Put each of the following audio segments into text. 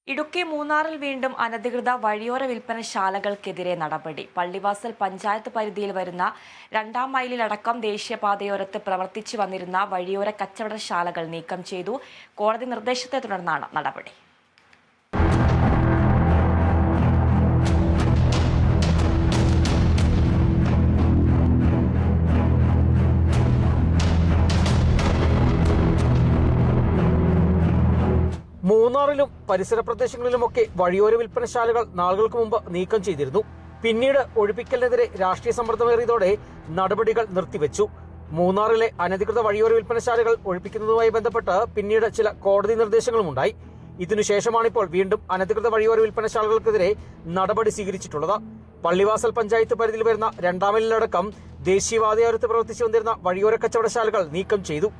ഇടുക്കി മൂന്നാറിൽ വീണ്ടും അനധികൃത വഴിയോര വിൽപ്പനശാലകൾക്കെതിരെ നടപടി. പള്ളിവാസൽ പഞ്ചായത്ത് പരിധിയിൽ വരുന്ന 2-ാം മൈലിലടക്കം ദേശീയപാതയോരത്ത് പ്രവർത്തിച്ചു വന്നിരുന്ന വഴിയോര കച്ചവടശാലകൾ നീക്കം ചെയ്തു. കോടതി നിർദ്ദേശത്തെ തുടർന്നാണ് നടപടി. മൂന്നാറിലും പരിസര പ്രദേശങ്ങളിലുമൊക്കെ വഴിയോര വിൽപ്പനശാലകൾ നാളുകൾക്ക് മുമ്പ് നീക്കം ചെയ്തിരുന്നു. പിന്നീട് ഒഴിപ്പിക്കലിനെതിരെ രാഷ്ട്രീയ സമ്മർദ്ദമേറിയതോടെ നടപടികൾ നിർത്തിവെച്ചു. മൂന്നാറിലെ അനധികൃത വഴിയോര വിൽപ്പനശാലകൾ ഒഴിപ്പിക്കുന്നതുമായി ബന്ധപ്പെട്ട് പിന്നീട് ചില കോടതി നിർദ്ദേശങ്ങളുമുണ്ടായി. ഇതിനുശേഷമാണിപ്പോൾ വീണ്ടും അനധികൃത വഴിയോര വിൽപ്പനശാലകൾക്കെതിരെ നടപടി സ്വീകരിച്ചിട്ടുള്ളത്. പള്ളിവാസൽ പഞ്ചായത്ത് പരിധിയിൽ വരുന്ന 2-ാം മൈലിലടക്കം ദേശീയപാതയോരത്ത് പ്രവർത്തിച്ചു വന്നിരുന്ന വഴിയോര കച്ചവടശാലകൾ നീക്കം ചെയ്തു.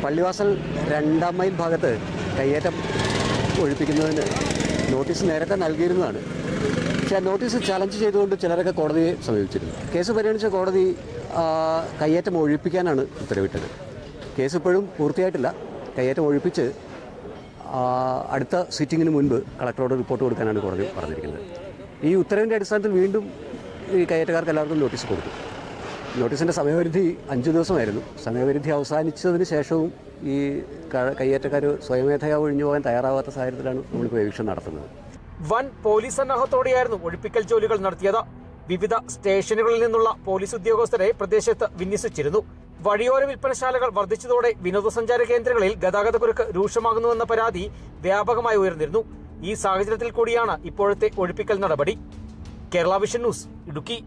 പള്ളിവാസൽ 2-ാം മൈൽ ഭാഗത്ത് കയ്യേറ്റം ഒഴിപ്പിക്കുന്നതിന് നോട്ടീസ് നേരത്തെ നൽകിയിരുന്നതാണ്. പക്ഷേ ആ നോട്ടീസ് ചലഞ്ച് ചെയ്തുകൊണ്ട് ചിലരൊക്കെ കോടതിയെ സമീപിച്ചിരുന്നു. കേസ് പരിഗണിച്ച കോടതി കയ്യേറ്റം ഒഴിപ്പിക്കാനാണ് ഉത്തരവിട്ടത്. കേസ് ഇപ്പോഴും പൂർത്തിയായിട്ടില്ല. കയ്യേറ്റം ഒഴിപ്പിച്ച് അടുത്ത സിറ്റിങ്ങിന് മുൻപ് കളക്ടറോട് റിപ്പോർട്ട് കൊടുക്കാനാണ് കോടതി പറഞ്ഞിരിക്കുന്നത്. ഈ ഉത്തരവിൻ്റെ അടിസ്ഥാനത്തിൽ വീണ്ടും ഈ കയ്യേറ്റക്കാർക്ക് എല്ലാവർക്കും നോട്ടീസ് കൊടുത്തു. നോട്ടീസിൻ്റെ സമയപരിധി 5 ദിവസമായിരുന്നു. സമയപരിധി അവസാനിച്ചതിന് ശേഷവും ഈ കയ്യേറ്റക്കാർ സ്വയമേധയാ ഒഴിഞ്ഞു പോകാൻ തയ്യാറാവാത്ത സാഹചര്യത്തിലാണ് നമ്മളിപ്പോൾ എവിക്ഷൻ നടത്തുന്നത്. വൻ പോലീസ് സന്നാഹത്തോടെയായിരുന്നു ഒഴിപ്പിക്കൽ ജോലികൾ നടത്തിയത്. വിവിധ സ്റ്റേഷനുകളിൽ നിന്നുള്ള പോലീസ് ഉദ്യോഗസ്ഥരെ പ്രദേശത്ത് വിന്യസിച്ചിരുന്നു. വഴിയോര വിൽപ്പനശാലകൾ വർദ്ധിച്ചതോടെ വിനോദസഞ്ചാര കേന്ദ്രങ്ങളിൽ ഗതാഗതക്കുരുക്ക് രൂക്ഷമാകുന്നുവെന്ന പരാതി വ്യാപകമായി ഉയർന്നിരുന്നു. ഈ സാഹചര്യത്തിൽ കൂടിയാണ് ഇപ്പോഴത്തെ ഒഴിപ്പിക്കൽ നടപടി. Kerala vision news, Idukki.